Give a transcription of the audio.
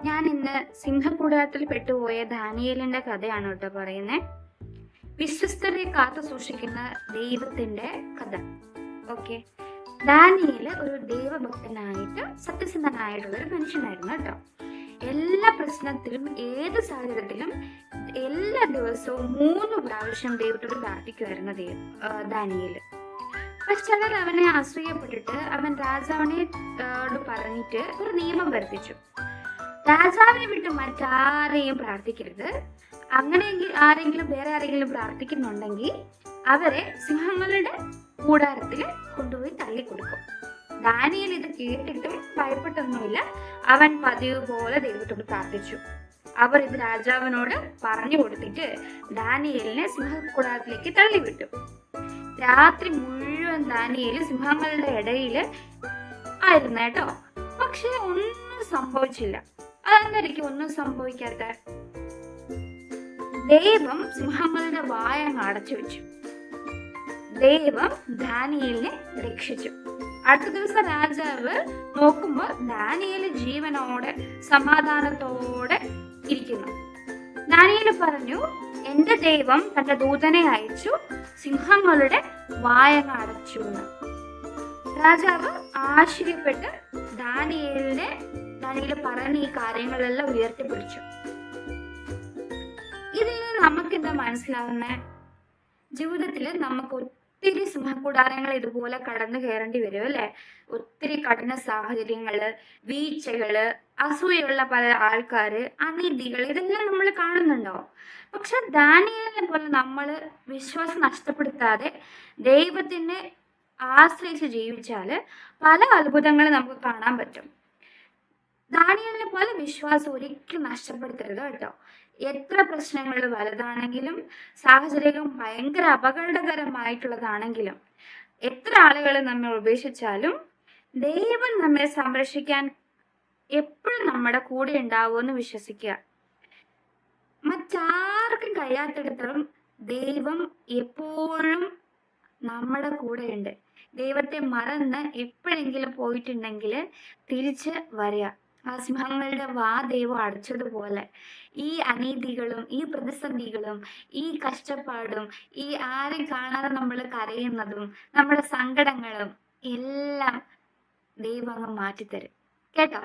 ഞാൻ ഇന്ന് സിംഹകൂടാരത്തിൽ പെട്ടുപോയ ദാനിയേലിന്റെ കഥയാണ് കേട്ടോ പറയുന്നത്. വിശ്വസ്തരെ കാത്തു സൂക്ഷിക്കുന്ന ദൈവത്തിന്റെ കഥ. ഓക്കെ, ദാനിയേല് ഒരു ദൈവഭക്തനായിട്ട് സത്യസന്ധനായിട്ടുള്ള ഒരു മനുഷ്യനായിരുന്നു കേട്ടോ. എല്ലാ പ്രശ്നത്തിലും ഏത് സാഹചര്യത്തിലും എല്ലാ ദിവസവും 3 പ്രാവശ്യം ദൈവത്തോട് പ്രാർത്ഥിക്കുമായിരുന്നു ദാനിയേല്. പക്ഷെ ചിലർ അവനെ അസൂയപ്പെട്ടിട്ട് അവൻ രാജാവിനോട് പറഞ്ഞിട്ട് ഒരു നിയമം വരുത്തിച്ചു. രാജാവിനെ വിട്ട് മറ്റാരെയും പ്രാർത്ഥിക്കരുത്. അങ്ങനെയെങ്കിൽ വേറെ ആരെങ്കിലും പ്രാർത്ഥിക്കുന്നുണ്ടെങ്കിൽ അവരെ സിംഹങ്ങളുടെ കൂടാരത്തിൽ കൊണ്ടുപോയി തള്ളിക്കൊടുക്കും. ദാനിയേൽ ഇത് കേട്ടിട്ടും ഭയപ്പെട്ടൊന്നുമില്ല. അവൻ പതിവ് പോലെ ദൈവത്തോട് പ്രാർത്ഥിച്ചു. അവർ ഇത് രാജാവിനോട് പറഞ്ഞു കൊടുത്തിട്ട് ദാനിയേലിനെ സിംഹകൂടാരത്തിലേക്ക് തള്ളിവിട്ടു. രാത്രി മുഴുവൻ ദാനിയേൽ സിംഹങ്ങളുടെ ഇടയിൽ ആയിരുന്നു കേട്ടോ. പക്ഷെ ഒന്നും സംഭവിച്ചില്ല. അതെന്തായിരിക്കും ഒന്നും സംഭവിക്കാത്ത? ദൈവം സിംഹങ്ങളുടെ വായ അടച്ചു വെച്ചു. ദൈവം ദാനിയേലിനെ രക്ഷിച്ചു. അടുത്ത ദിവസം രാജാവ് നോക്കുമ്പോ ദാനിയേല് ജീവനോടെ സമാധാനത്തോടെ ഇരിക്കുന്നു. ദാനിയേല് പറഞ്ഞു, എന്റെ ദൈവം തന്റെ ദൂതനെ അയച്ചു സിംഹങ്ങളുടെ വായങ്ങ അടച്ചു എന്ന്. രാജാവ് ആശ്ചര്യപ്പെട്ട് ദാനിയേല് പറഞ്ഞ ഈ കാര്യങ്ങളെല്ലാം ഉയർത്തിപ്പിടിച്ചു. ഇതിൽ നിന്ന് നമുക്കെന്താ മനസ്സിലാവുന്നേ? ജീവിതത്തില് നമുക്ക് ഒത്തിരി സിംഹകൂടാരങ്ങൾ ഇതുപോലെ കടന്നു കയറേണ്ടി വരും അല്ലെ. ഒത്തിരി കഠിന സാഹചര്യങ്ങള്, വീഴ്ചകള്, അസൂയുള്ള പല ആൾക്കാര്, അനീതികൾ, ഇതെല്ലാം നമ്മൾ കാണുന്നുണ്ടോ? പക്ഷെ ദാനിയേലിനെ പോലെ നമ്മൾ വിശ്വാസം നഷ്ടപ്പെടുത്താതെ ദൈവത്തിനെ ആശ്രയിച്ച് ജീവിച്ചാല് പല അത്ഭുതങ്ങളും നമുക്ക് കാണാൻ പറ്റും. ദാനിയേലിനെ പോലെ വിശ്വാസം ഒരിക്കലും നഷ്ടപ്പെടുത്തരുത് കേട്ടോ. എത്ര പ്രശ്നങ്ങൾ വലുതാണെങ്കിലും സാഹചര്യം ഭയങ്കര അപകടകരമായിട്ടുള്ളതാണെങ്കിലും എത്ര ആളുകൾ നമ്മെ ഉപേക്ഷിച്ചാലും ദൈവം നമ്മെ സംരക്ഷിക്കാൻ എപ്പോഴും നമ്മുടെ കൂടെ ഉണ്ടാവുമെന്ന് വിശ്വസിക്കുക. മറ്റാർക്കും കഴിയാത്തിടത്തോളം ദൈവം എപ്പോഴും നമ്മുടെ കൂടെ ഉണ്ട്. ദൈവത്തെ മറന്ന് എപ്പോഴെങ്കിലും പോയിട്ടുണ്ടെങ്കിൽ തിരിച്ച് വരിക. ആ സിംഹങ്ങളുടെ ദൈവം അടച്ചതുപോലെ ഈ അനീതികളും ഈ പ്രതിസന്ധികളും ഈ കഷ്ടപ്പാടും ഈ ആരും കാണാതെ നമ്മൾ കരയുന്നതും നമ്മുടെ സങ്കടങ്ങളും എല്ലാം ദൈവം അങ്ങ് മാറ്റിത്തരും കേട്ടോ.